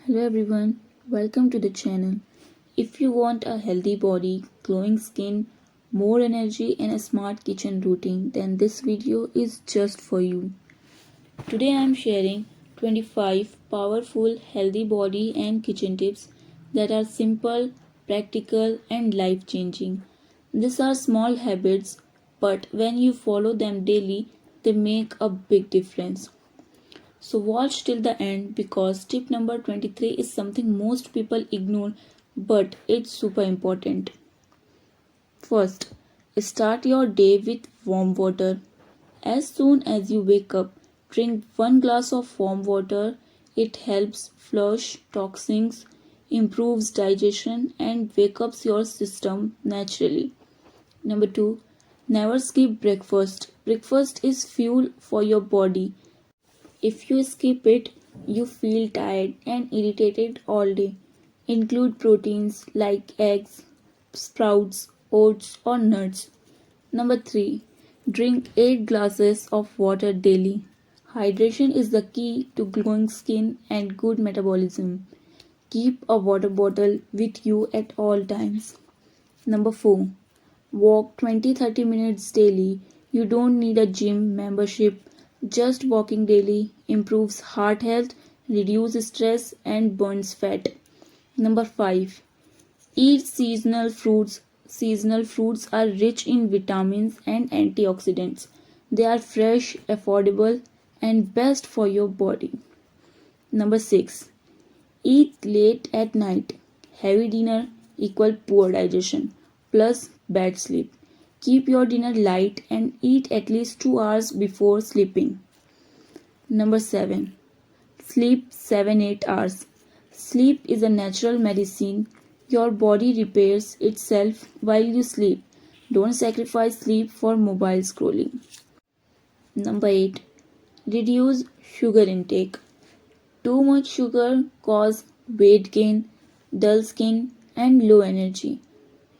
Hello everyone, welcome to the channel. If you want a healthy body, glowing skin, more energy and a smart kitchen routine, then this video is just for you. Today I am sharing 25 powerful healthy body and kitchen tips that are simple, practical and life-changing. These are small habits, but when you follow them daily, they make a big difference. So watch till the end because tip number 23 is something most people ignore but it's super important. First, start your day with warm water. As soon as you wake up, drink 1 glass of warm water. It helps flush toxins, improves digestion and wakes up your system naturally. Number 2, never skip breakfast. Breakfast is fuel for your body. If you skip it, you feel tired and irritated all day. Include proteins like eggs, sprouts, oats, or nuts. Number 3. Drink 8 glasses of water daily. Hydration is the key to glowing skin and good metabolism. Keep a water bottle with you at all times. Number 4. Walk 20-30 minutes daily. You don't need a gym membership. Just walking daily improves heart health, reduces stress and burns fat. Number 5. Eat seasonal fruits. Seasonal fruits are rich in vitamins and antioxidants. They are fresh, affordable and best for your body. Number 6. Eat late at night. Heavy dinner equal poor digestion plus bad sleep. Keep your dinner light and eat at least 2 hours before sleeping. Number 7. Sleep 7-8 hours. Sleep is a natural medicine. Your body repairs itself while you sleep. Don't sacrifice sleep for mobile scrolling. Number 8. Reduce sugar intake. Too much sugar causes weight gain, dull skin and low energy.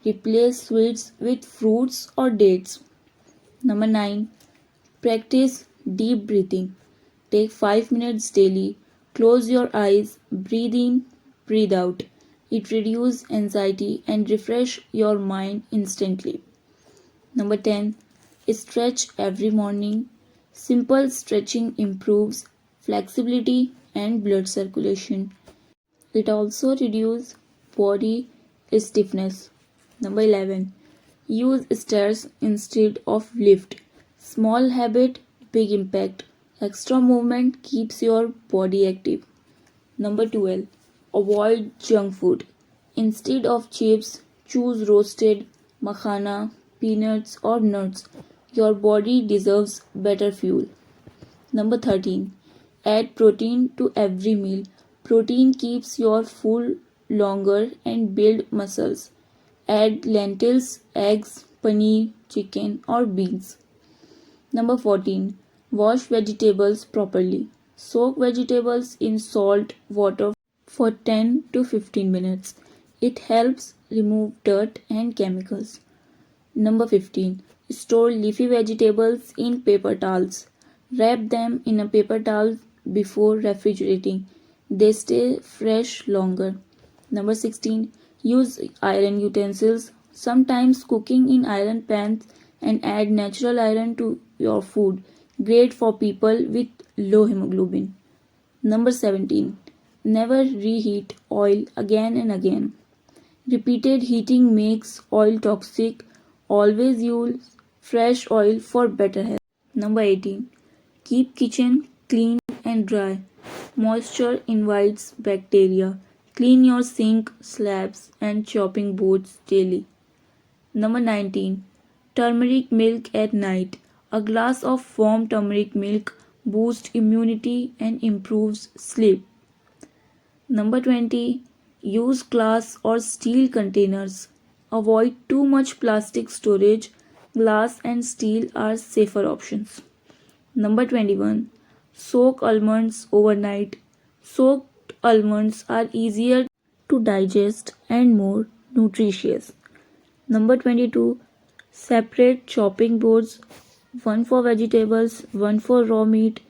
Replace sweets with fruits or dates. Number 9. Practice deep breathing. Take 5 minutes daily. Close your eyes, breathe in, breathe out. It reduces anxiety and refresh your mind instantly. Number 10. Stretch every morning. Simple stretching improves flexibility and blood circulation. It also reduces body stiffness. Number 11. Use stairs instead of lift. Small habit, big impact. Extra movement keeps your body active. Number 12. Avoid junk food. Instead of chips, choose roasted makhana, peanuts or nuts. Your body deserves better fuel. Number 13. Add protein to every meal. Protein keeps your full longer and build muscles. Add lentils, eggs, paneer, chicken or beans. Number 14. Wash vegetables properly. Soak vegetables in salt water for 10 to 15 minutes. It helps remove dirt and chemicals. Number 15. Store leafy vegetables in paper towels. Wrap them in a paper towel before refrigerating. They stay fresh longer. Number 16. Use iron utensils. Sometimes cooking in iron pans and add natural iron to your food. Great for people with low hemoglobin. Number 17. Never reheat oil again and again. Repeated heating makes oil toxic. Always use fresh oil for better health. Number 18. Keep kitchen clean and dry. Moisture invites bacteria. Clean your sink, slabs and chopping boards daily. Number 19. Turmeric milk at night. A glass of warm turmeric milk boosts immunity and improves sleep. Number 20. Use glass or steel containers. Avoid too much plastic storage. Glass and steel are safer options. Number 21. Soak almonds overnight. Soaked almonds are easier to digest and more nutritious. Number 22. Separate chopping boards, one for vegetables, one for raw meat.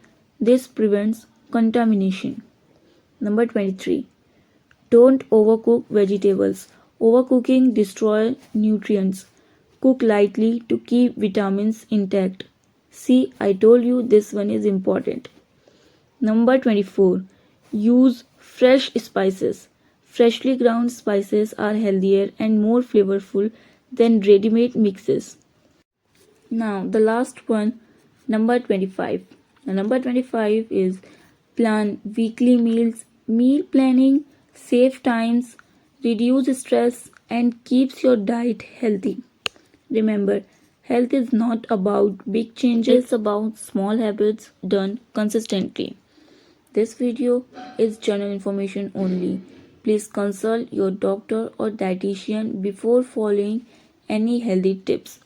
This prevents contamination. Number 23. Don't overcook vegetables. Overcooking destroys nutrients. Cook lightly to keep vitamins intact. See, I told you this one is important. Number 24. Use fresh spices. Freshly ground spices are healthier and more flavorful than ready made mixes. Now, the last one, number 25. Now, number 25 is plan weekly meals. Meal planning save times, reduce stress, and keeps your diet healthy. Remember, health is not about big changes, it's about small habits done consistently. This video is general information only. Please consult your doctor or dietitian before following any healthy tips.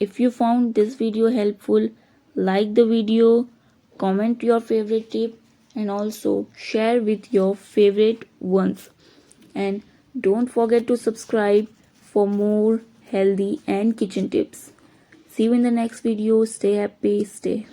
If you found this video helpful, like the video, comment your favorite tip, and also share with your favorite ones. And don't forget to subscribe for more healthy and kitchen tips. See you in the next video. Stay happy, stay